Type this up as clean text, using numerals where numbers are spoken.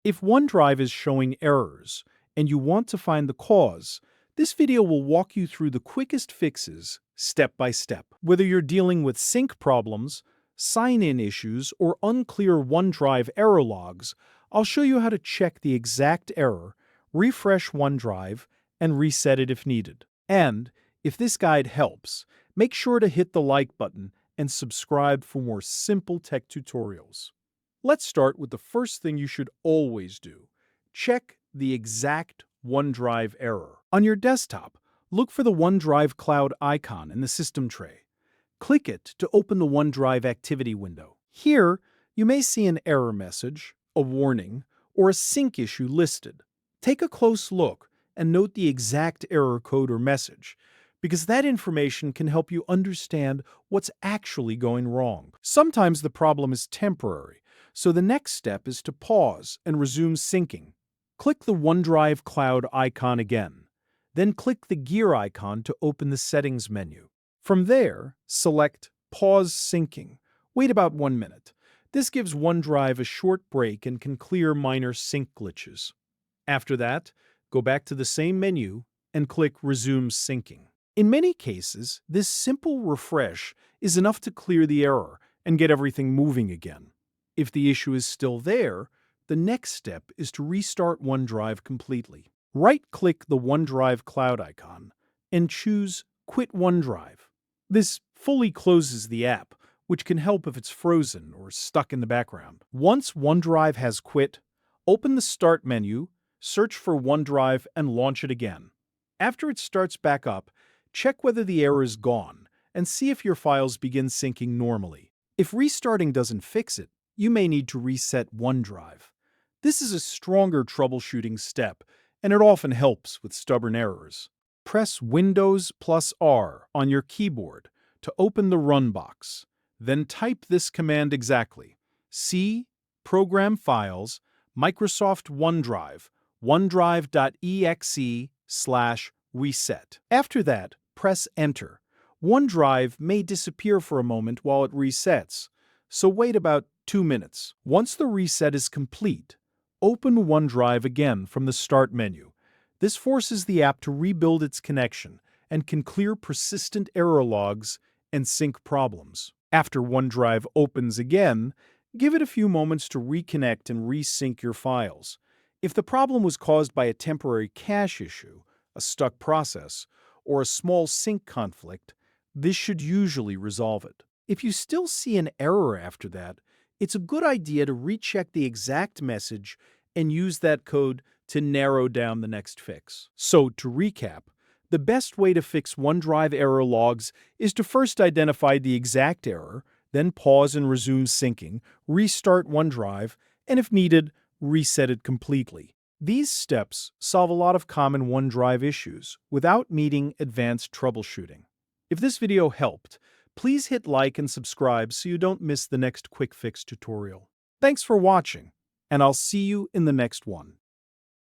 If OneDrive is showing errors and you want to find the cause, this video will walk you through the quickest fixes step by step. Whether you're dealing with sync problems, sign-in issues, or unclear OneDrive error logs, I'll show you how to check the exact error, refresh OneDrive, and reset it if needed. And if this guide helps, make sure to hit the like button and subscribe for more simple tech tutorials. Let's start with the first thing you should always do. Check the exact OneDrive error. On your desktop, look for the OneDrive Cloud icon in the system tray. Click it to open the OneDrive activity window. Here, you may see an error message, a warning, or a sync issue listed. Take a close look and note the exact error code or message, because that information can help you understand what's actually going wrong. Sometimes the problem is temporary, so the next step is to pause and resume syncing. Click the OneDrive Cloud icon again. Then click the gear icon to open the Settings menu. From there, select Pause Syncing. Wait about 1 minute. This gives OneDrive a short break and can clear minor sync glitches. After that, go back to the same menu and click Resume Syncing. In many cases, this simple refresh is enough to clear the error and get everything moving again. If the issue is still there, the next step is to restart OneDrive completely. Right-click the OneDrive Cloud icon and choose Quit OneDrive. This fully closes the app, which can help if it's frozen or stuck in the background. Once OneDrive has quit, open the Start menu, search for OneDrive, and launch it again. After it starts back up, check whether the error is gone and see if your files begin syncing normally. If restarting doesn't fix it, you may need to reset OneDrive. This is a stronger troubleshooting step, and it often helps with stubborn errors. Press Windows plus R on your keyboard to open the Run box. Then type this command exactly: C, Program Files, Microsoft OneDrive, OneDrive.exe/reset. After that, press Enter. OneDrive may disappear for a moment while it resets, so wait about 2 minutes. Once the reset is complete, open OneDrive again from the Start menu. This forces the app to rebuild its connection and can clear persistent error logs and sync problems. After OneDrive opens again, give it a few moments to reconnect and resync your files. If the problem was caused by a temporary cache issue, a stuck process, or a small sync conflict, this should usually resolve it. If you still see an error after that, it's a good idea to recheck the exact message and use that code to narrow down the next fix. So, to recap, the best way to fix OneDrive error logs is to first identify the exact error, then pause and resume syncing, restart OneDrive, and if needed, reset it completely. These steps solve a lot of common OneDrive issues without needing advanced troubleshooting. If this video helped, please hit like and subscribe so you don't miss the next quick fix tutorial. Thanks for watching, and I'll see you in the next one.